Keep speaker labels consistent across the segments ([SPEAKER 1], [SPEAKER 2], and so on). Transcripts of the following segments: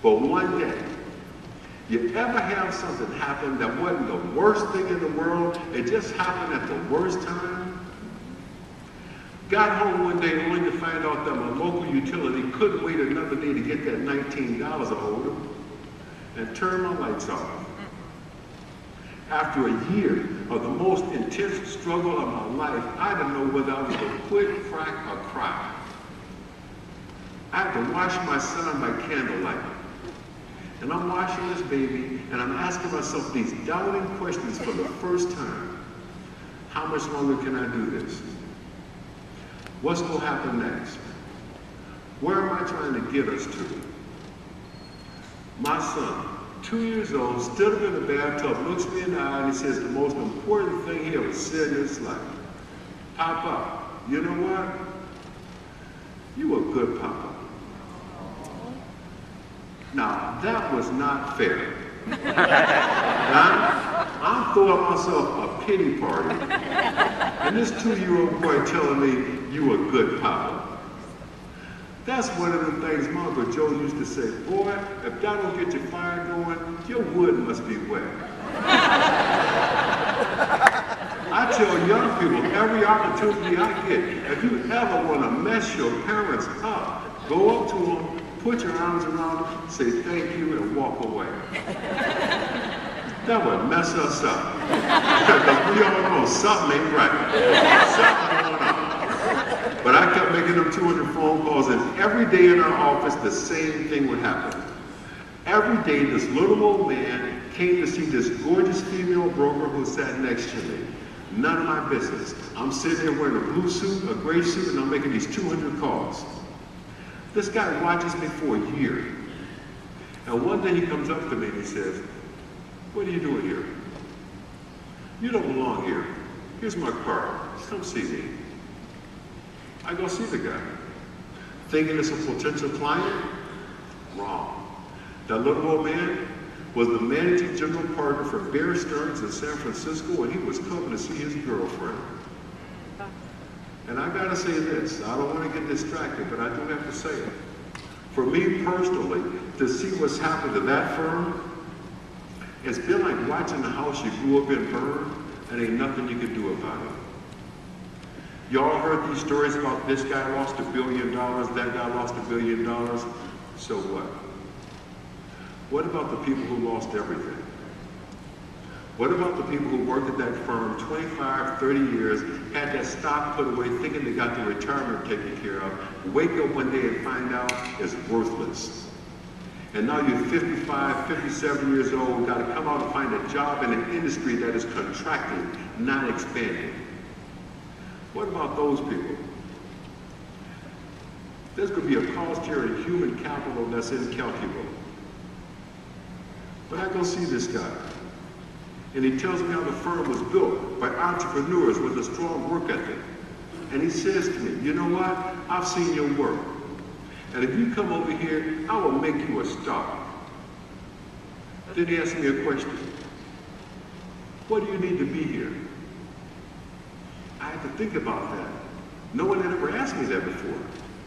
[SPEAKER 1] But one day, you ever have something happen that wasn't the worst thing in the world? It just happened at the worst time? Got home one day only to find out that my local utility couldn't wait another day to get that $19 a hold of and turn my lights off. After a year of the most intense struggle of my life, I didn't know whether I was going to quit, crack, or cry. I had to wash my son by candlelight. And I'm washing this baby, and I'm asking myself these doubting questions for the first time. How much longer can I do this? What's going to happen next? Where am I trying to get us to? My son, 2 years old, stood up in the bathtub, looks me in the eye, and he says the most important thing he ever said in his life. Papa, you know what? You a good papa. Now, that was not fair. I'm throwing myself a pity party, and this 2-year-old boy telling me, you a good papa. That's one of the things my Uncle Joe used to say, boy, if that don't get your fire going, your wood must be wet. I tell young people every opportunity I get, if you ever want to mess your parents up, go up to them, put your arms around them, say thank you, and walk away. That would mess us up. Because we all know something ain't right. Something going on. But I kept making them 200 phone calls, and every day in our office, the same thing would happen. Every day, this little old man came to see this gorgeous female broker who sat next to me. None of my business. I'm sitting here wearing a blue suit, a gray suit, and I'm making these 200 calls. This guy watches me for a year. And one day he comes up to me and he says, what are you doing here? You don't belong here. Here's my card. Come see me. I go see the guy. Thinking it's a potential client? Wrong. That little old man was the managing general partner for Bear Stearns in San Francisco, and he was coming to see his girlfriend. And I gotta say this, I don't want to get distracted, but I do have to say it. For me personally, to see what's happened to that firm, it's been like watching the house you grew up in burn, and ain't nothing you can do about it. Y'all heard these stories about this guy lost $1 billion, that guy lost $1 billion. So what? What about the people who lost everything? What about the people who worked at that firm 25, 30 years, had that stock put away thinking they got their retirement taken care of, wake up one day and find out it's worthless. And now you're 55, 57 years old, got to come out and find a job in an industry that is contracting, not expanding. What about those people? There's going to be a cost here in human capital that's incalculable. But I go see this guy, and he tells me how the firm was built by entrepreneurs with a strong work ethic. And he says to me, you know what? I've seen your work. And if you come over here, I will make you a star. Then he asked me a question. What do you need to be here? I had to think about that. No one had ever asked me that before.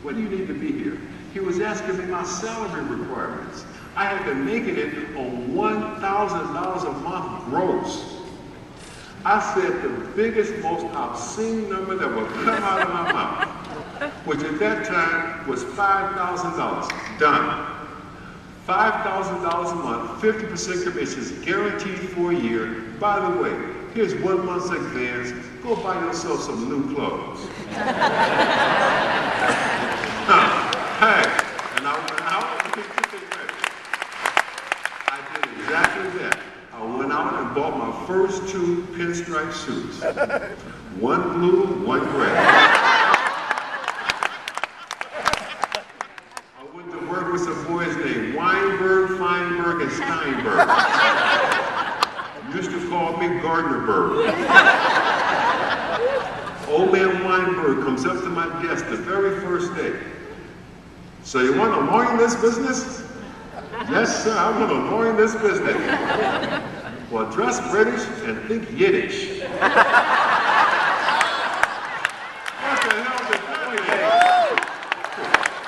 [SPEAKER 1] What do you need to be here? He was asking me my salary requirements. I had been making it on $1,000 a month gross. I said the biggest, most obscene number that would come out of my mouth, which at that time was $5,000. Done. $5,000 a month, 50% commissions, guaranteed for a year. By the way, here's 1 month's advance. Go buy yourself some new clothes. Hey, and I went out and I did exactly that. I went out and bought my first 2 pinstripe suits. One blue, one gray. I went to work with some boys named Weinberg, Feinberg, and Steinberg. Used to call me Gardner. Old man Weinberg comes up to my desk the very first day. So you want to learn this business? Yes, sir, I want to learn this business. Well, dress British and think Yiddish. What the hell did that mean?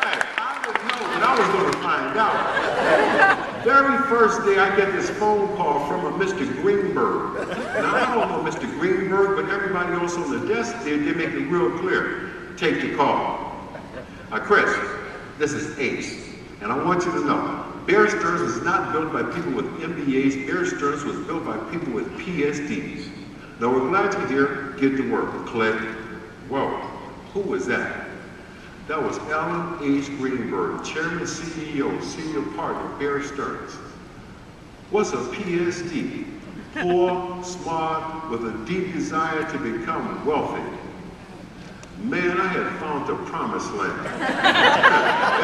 [SPEAKER 1] Hey, I didn't know, but I was going to find out. very first day I get this phone call from a Mr. Greenberg. Now I don't know Mr. Greenberg, but everybody else on the desk there, they make it real clear. Take the call. Chris, this is Ace, and I want you to know, Bear Stearns was not built by people with MBAs. Bear Stearns was built by people with PhDs. Now we're glad you're here. Get to work. Click. Whoa, who was that? That was Alan H. Greenberg, Chairman, CEO, Senior Partner, Bear Stearns. What's a PhD? Poor, smart, with a deep desire to become wealthy. Man, I had found the promised land.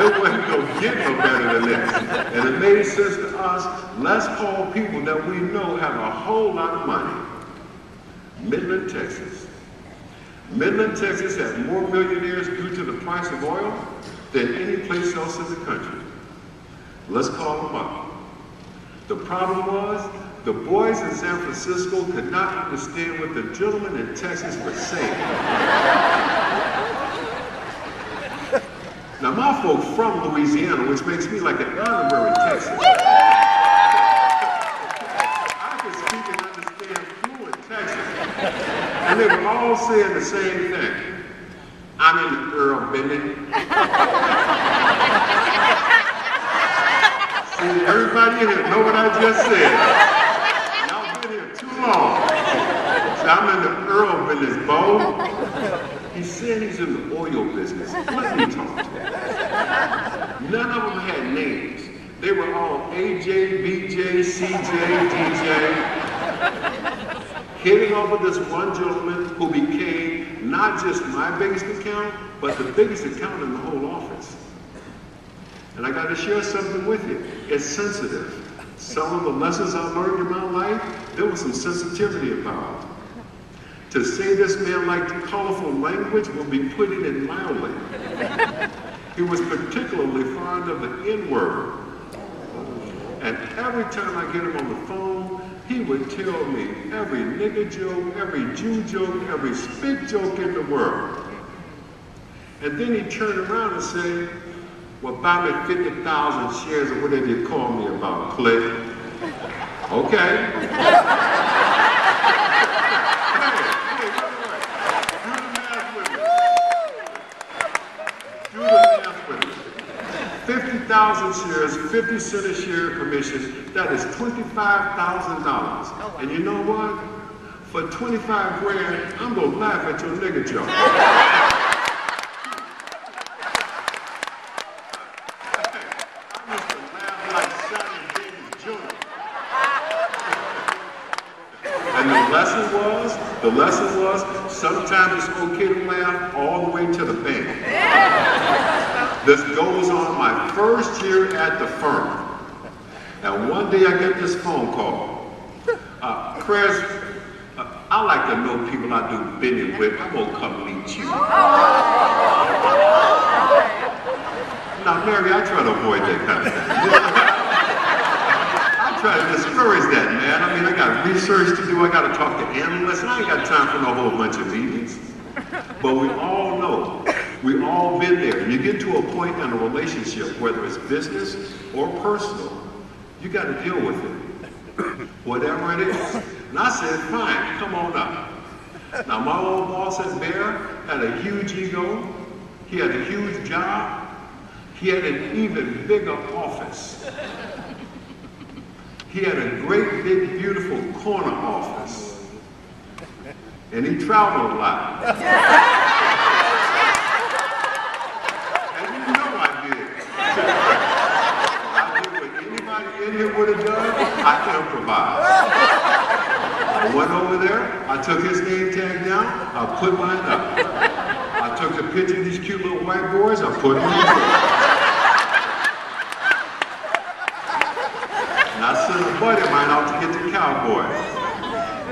[SPEAKER 1] It wasn't no getting no better than this. And it made sense to us. Let's call people that we know have a whole lot of money. Midland, Texas. Midland, Texas has more millionaires due to the price of oil than any place else in the country. Let's call them up. The problem was, the boys in San Francisco could not understand what the gentlemen in Texas were saying. Now my folks from Louisiana, which makes me like an honorary Texan. I can speak and understand fluent Texas. And they were all saying the same thing. I'm in the Earl business. See, everybody in here know what I just said. Y'all been here too long. So I'm in the Earl business, Bo. He said he's in the oil business. Let me talk to him. None of them had names. They were all AJ, BJ, CJ, DJ. Hitting over this one gentleman who became not just my biggest account, but the biggest account in the whole office. And I got to share something with you. It's sensitive. Some of the lessons I learned in my life, there was some sensitivity about it. To say this man liked colorful language will be putting it mildly. He was particularly fond of the N-word. And every time I get him on the phone, he would tell me every nigger joke, every Jew joke, every spit joke in the world. And then he'd turn around and say, well, buy me 50,000 shares of whatever you call me about, click. Okay. Do the math with me. 50,000 shares, 50 cents a share commission, that is $25,000. And you know what? For 25 grand, I'm going to laugh at your nigga joke. I used to laugh like Sonny Davis Jr. And the lesson was, sometimes it's okay to laugh all the way to the bank. This goes on my first year at the firm. And one day I get this phone call. Chris, I like to know people I do business with. I'm going to come meet you. Now, Mary, I try to avoid that kind of thing. I try to discourage that, man. I mean, I got research to do. I got to talk to analysts. And I ain't got time for no whole bunch of meetings. But we all know. We've all been there. You get to a point in a relationship, whether it's business or personal, you got to deal with it, whatever it is. And I said, fine, come on up. Now, my old boss at Bear had a huge ego. He had a huge job. He had an even bigger office. He had a great, big, beautiful corner office. And he traveled a lot. Here would have done, I can improvise. I went over there, I took his name tag down, I put mine up. I took a picture of these cute little white boys, I put them in the And I sent a buddy of mine out to get the cowboy.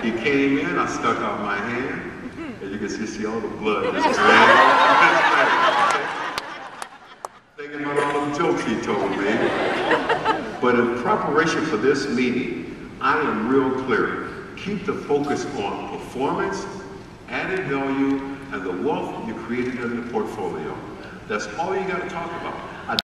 [SPEAKER 1] He came in, I stuck out my hand, and you can see all the blood just drained. Thinking about all the jokes he told me. But in preparation for this meeting, I am real clear. Keep the focus on performance, added value, and the wealth you created in the portfolio. That's all you got to talk about.